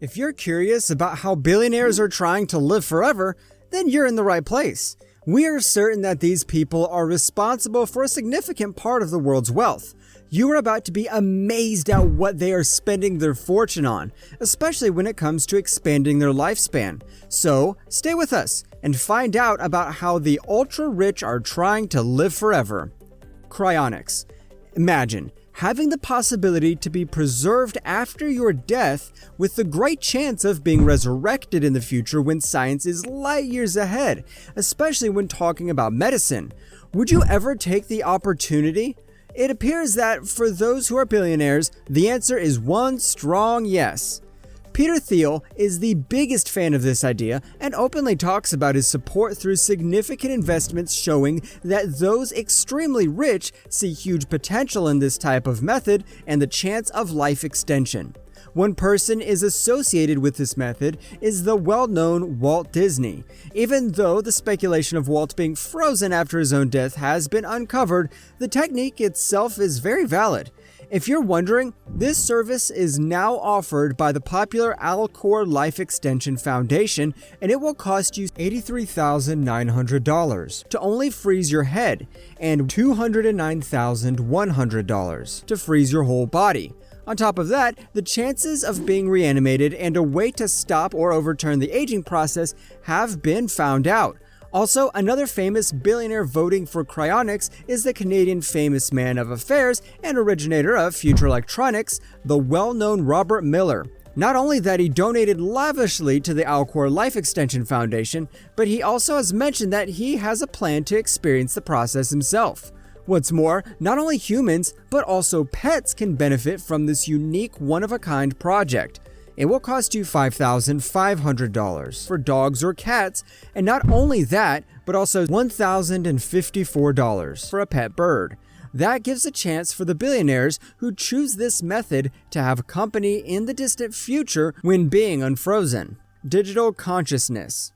If you're curious about how billionaires are trying to live forever, then you're in the right place. We are certain that these people are responsible for a significant part of the world's wealth. You are about to be amazed at what they are spending their fortune on, especially when it comes to expanding their lifespan. So, stay with us and find out about how the ultra-rich are trying to live forever. Cryonics. Imagine having the possibility to be preserved after your death with the great chance of being resurrected in the future when science is light years ahead, especially when talking about medicine. Would you ever take the opportunity? It appears that for those who are billionaires, the answer is one strong yes. Peter Thiel is the biggest fan of this idea and openly talks about his support through significant investments, showing that those extremely rich see huge potential in this type of method and the chance of life extension. One person is associated with this method is the well-known Walt Disney. Even though the speculation of Walt being frozen after his own death has been uncovered, the technique itself is very valid. If you're wondering, this service is now offered by the popular Alcor Life Extension Foundation, and it will cost you $83,900 to only freeze your head and $209,100 to freeze your whole body. On top of that, the chances of being reanimated and a way to stop or overturn the aging process have been found out. Also, another famous billionaire voting for cryonics is the Canadian famous man of affairs and originator of future electronics, the well-known Robert Miller. Not only that he donated lavishly to the Alcor Life Extension Foundation, but he also has mentioned that he has a plan to experience the process himself. What's more, not only humans, but also pets can benefit from this unique one-of-a-kind project. It will cost you $5,500 for dogs or cats, and not only that, but also $1,054 for a pet bird. That gives a chance for the billionaires who choose this method to have company in the distant future when being unfrozen. Digital consciousness.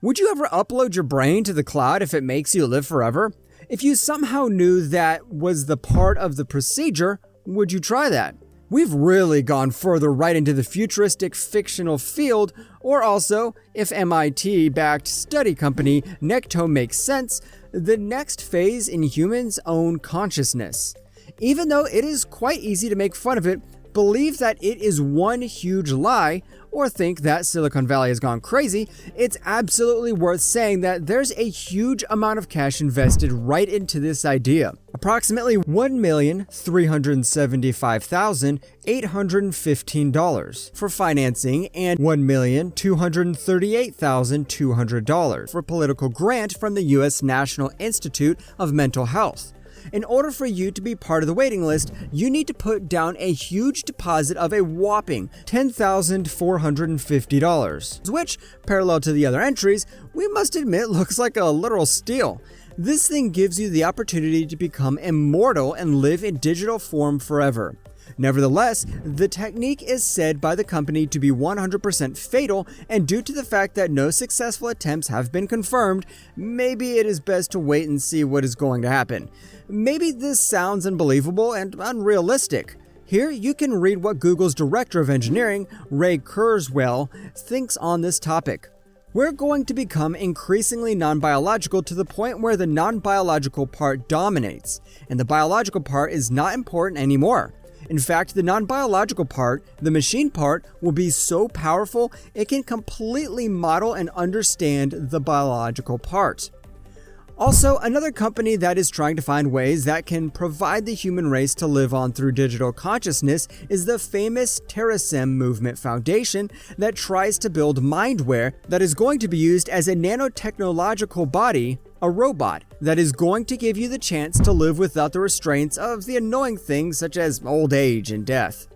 Would you ever upload your brain to the cloud if it makes you live forever? If you somehow knew that was the part of the procedure, would you try that? We've really gone further right into the futuristic fictional field, or also, if MIT-backed study company Necto makes sense, the next phase in humans' own consciousness. Even though it is quite easy to make fun of it, believe that it is one huge lie, or think that Silicon Valley has gone crazy, it's absolutely worth saying that there's a huge amount of cash invested right into this idea. Approximately $1,375,815 for financing and $1,238,200 for political grant from the U.S. National Institute of Mental Health. In order for you to be part of the waiting list, you need to put down a huge deposit of a whopping $10,450, which, parallel to the other entries, we must admit looks like a literal steal. This thing gives you the opportunity to become immortal and live in digital form forever. Nevertheless, the technique is said by the company to be 100% fatal, and due to the fact that no successful attempts have been confirmed, maybe it is best to wait and see what is going to happen. Maybe this sounds unbelievable and unrealistic. Here you can read what Google's Director of Engineering, Ray Kurzweil, thinks on this topic. We're going to become increasingly non-biological to the point where the non-biological part dominates, and the biological part is not important anymore. In fact, the non-biological part, the machine part, will be so powerful it can completely model and understand the biological part. Also, another company that is trying to find ways that can provide the human race to live on through digital consciousness is the famous TerraSim Movement Foundation that tries to build mindware that is going to be used as a nanotechnological body, a robot, that is going to give you the chance to live without the restraints of the annoying things such as old age and death.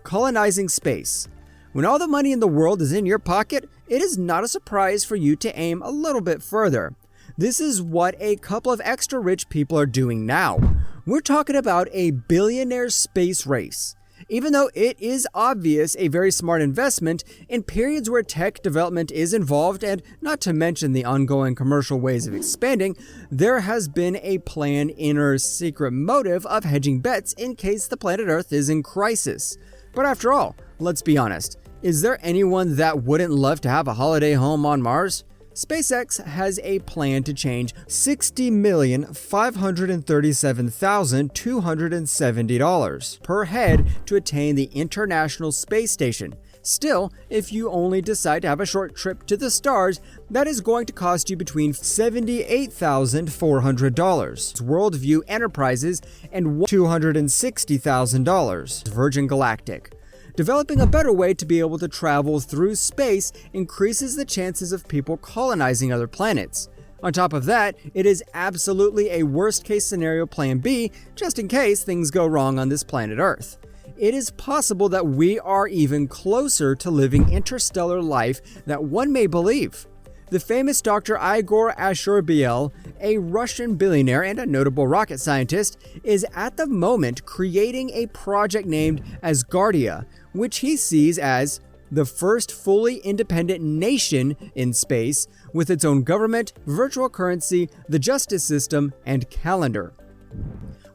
Colonizing Space. When all the money in the world is in your pocket, it is not a surprise for you to aim a little bit further. This is what a couple of extra rich people are doing now. We're talking about a billionaire space race. Even though it is obvious a very smart investment, in periods where tech development is involved, and not to mention the ongoing commercial ways of expanding, there has been a planned inner secret motive of hedging bets in case the planet Earth is in crisis. But after all, let's be honest, Is there anyone that wouldn't love to have a holiday home on Mars? SpaceX has a plan to change $60,537,270 per head to attain the International Space Station. Still, if you only decide to have a short trip to the stars, that is going to cost you between $78,400 Worldview Enterprises and $260,000 Virgin Galactic. Developing a better way to be able to travel through space increases the chances of people colonizing other planets. On top of that, it is absolutely a worst-case scenario plan B, just in case things go wrong on this planet Earth. It is possible that we are even closer to living interstellar life than one may believe. The famous Dr. Igor Ashurbiel, a Russian billionaire and a notable rocket scientist, is at the moment creating a project named Asgardia, which he sees as the first fully independent nation in space with its own government, virtual currency, the justice system, and calendar.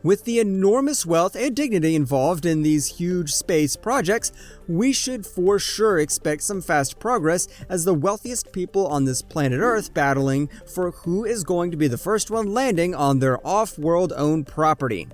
With the enormous wealth and dignity involved in these huge space projects, we should for sure expect some fast progress as the wealthiest people on this planet Earth battling for who is going to be the first one landing on their off-world owned property.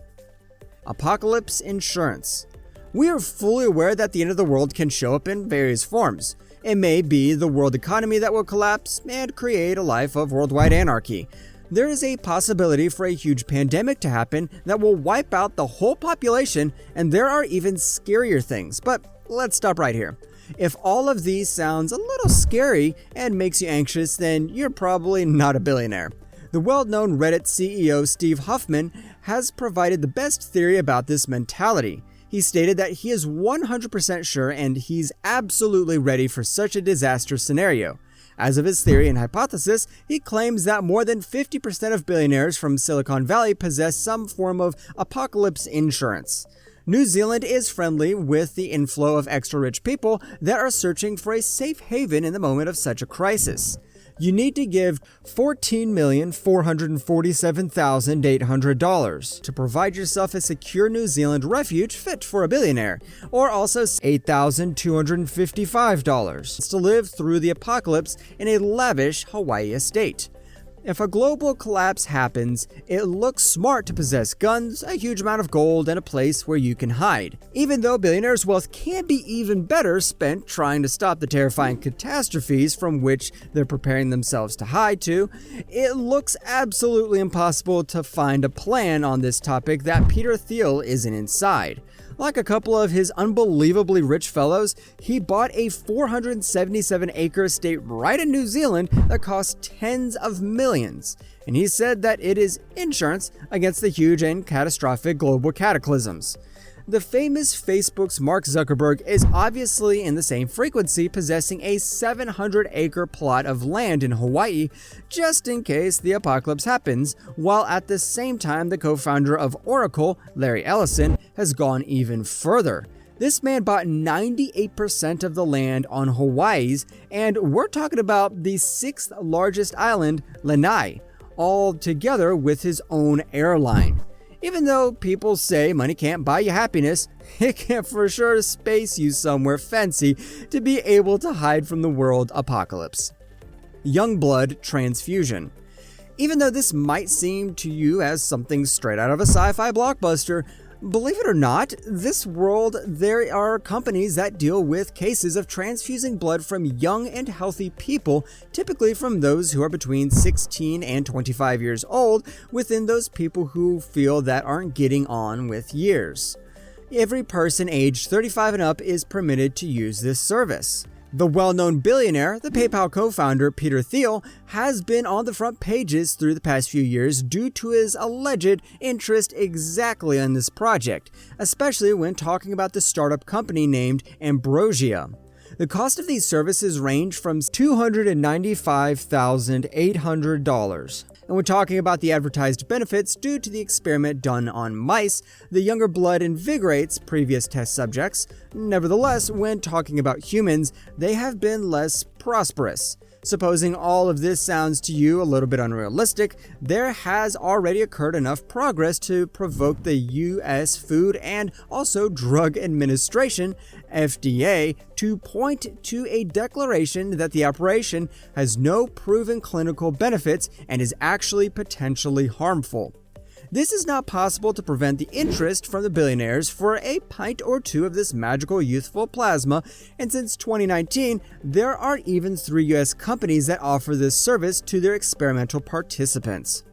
Apocalypse insurance. We are fully aware that the end of the world can show up in various forms. It may be the world economy that will collapse and create a life of worldwide anarchy. There is a possibility for a huge pandemic to happen that will wipe out the whole population, and there are even scarier things. But let's stop right here. If all of these sounds a little scary and makes you anxious, then you're probably not a billionaire. The well-known Reddit CEO Steve Huffman has provided the best theory about this mentality. He stated that he is 100% sure and he's absolutely ready for such a disaster scenario. As of his theory and hypothesis, he claims that more than 50% of billionaires from Silicon Valley possess some form of apocalypse insurance. New Zealand is friendly with the inflow of extra-rich people that are searching for a safe haven in the moment of such a crisis. You need to give $14,447,800 to provide yourself a secure New Zealand refuge fit for a billionaire, or also $8,255 to live through the apocalypse in a lavish Hawaii estate. If a global collapse happens, it looks smart to possess guns, a huge amount of gold, and a place where you can hide. Even though billionaires' wealth can be even better spent trying to stop the terrifying catastrophes from which they're preparing themselves to hide to, it looks absolutely impossible to find a plan on this topic that Peter Thiel isn't inside. Like a couple of his unbelievably rich fellows, he bought a 477-acre estate right in New Zealand that cost tens of millions. And he said that it is insurance against the huge and catastrophic global cataclysms. The famous Facebook's Mark Zuckerberg is obviously in the same frequency, possessing a 700-acre plot of land in Hawaii just in case the apocalypse happens, while at the same time the co-founder of Oracle, Larry Ellison, has gone even further. This man bought 98% of the land on Hawaii's, and we're talking about the 6th largest island, Lanai, all together with his own airline. Even though people say money can't buy you happiness, it can for sure space you somewhere fancy to be able to hide from the world apocalypse. Youngblood Transfusion. Even though this might seem to you as something straight out of a sci-fi blockbuster, believe it or not, this world there are companies that deal with cases of transfusing blood from young and healthy people, typically from those who are between 16 and 25 years old, within those people who feel that aren't getting on with years. Every person aged 35 and up is permitted to use this service. The well-known billionaire, the PayPal co-founder Peter Thiel, has been on the front pages through the past few years due to his alleged interest exactly on this project, especially when talking about the startup company named Ambrosia. The cost of these services range from $295,800. And we're talking about the advertised benefits due to the experiment done on mice. The younger blood invigorates previous test subjects. Nevertheless, when talking about humans, they have been less prosperous. Supposing all of this sounds to you a little bit unrealistic, there has already occurred enough progress to provoke the U.S. Food and also Drug Administration, FDA, to point to a declaration that the operation has no proven clinical benefits and is actually potentially harmful. This is not possible to prevent the interest from the billionaires for a pint or two of this magical youthful plasma, and since 2019, there are even 3 US companies that offer this service to their experimental participants.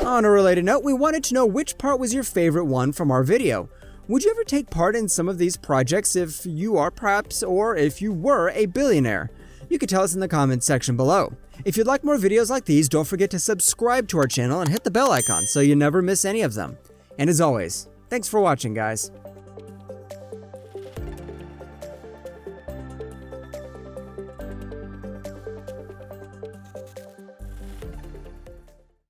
On a related note, we wanted to know which part was your favorite one from our video. Would you ever take part in some of these projects if you are perhaps, or if you were a billionaire? You can tell us in the comments section below. If you'd like more videos like these, don't forget to subscribe to our channel and hit the bell icon so you never miss any of them. And as always, thanks for watching, guys.